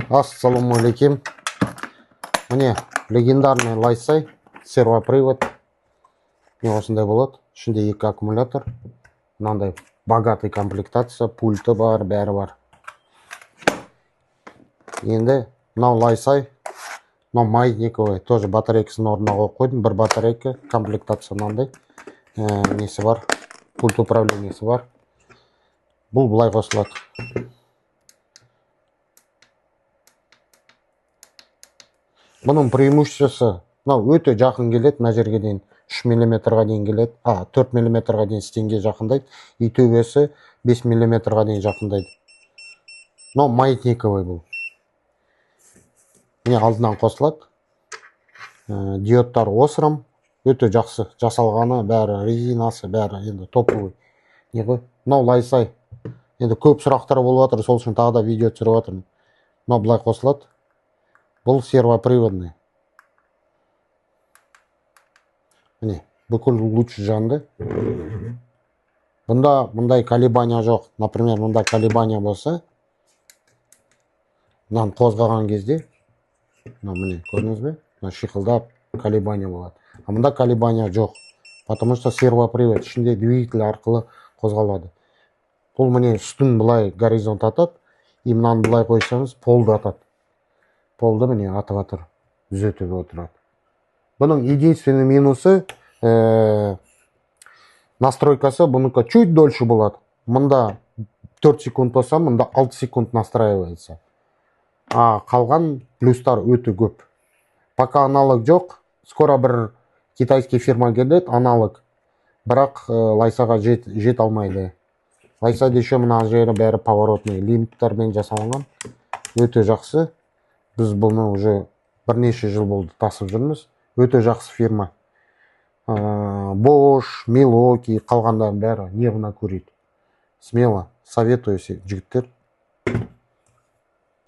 Ассалаумағалейкум. Міне легендарный лайсай сервопривод. Не осындай болады. Ішінде 2 аккумулятор. Мынандай богатый комплектация, пульті бар, бәрі бар. Енді мынау лайсай, мынау маятниковый, тоже батарейкасын орнына қойып қойдым. Бір батарейка, комплектация мынандай. Несі бар? Пульт управлениесі бар. Бұл былай қосылады. Бұның преимуществосы, өте жақын келеді, мына жерге дейін 3 мм-ға дейін келеді, 4 мм-ға дейін стенге жақындайды, и төбесі 5 мм-ға дейін жақындайды. Маятниковый бұл. Міне алдынан қосылады. Диодтар осырым, өте жақсы жасалғаны, бәрі резинасы, бәрі енді топовый. Лайсай. Енді көп сұрақтар болып жатыр, сол үшін тағы да видео түсіріп жатырмын. Былай қосылады. Бұл сервоприводный. Міне, бүкіл луч жанды. Бұнда мұндай колебания жоқ. Например, мұнда колебания болса, мынаны қозғаған кезде, міне, көрдіңіз бе? Шиқылдап колебания болады. Мұнда колебания жоқ. Потому что сервопривод ішінде двигатель арқылы қозғалады. Бұл міне үстін бұлай горизонт атады, и мынаны бұлай қойсаңыз полды атады. Полды міне атып атыр, түзетіп отырады. Бұның единственный минусы, настройкасы бұныкі чуть дольше болады. Мұнда 4 секунд болса, мұнда 6 секунд настраивается. Қалған плюстар өте көп. Пока аналог жоқ, скоро бір китайский фирма келеді, аналог. Бірақ лайсаға жет алмайды. Лайсайды еще мына жері бәрі поворотный, лимиттермен жасалған. Өте жақсы. Біз бұны уже бірнеше жыл болды тасып жүрміз. Өте жақсы фирма. Bosch, Milwaukee, қалғандардың бәрі неғына көрейді. Смело советую жігіттер.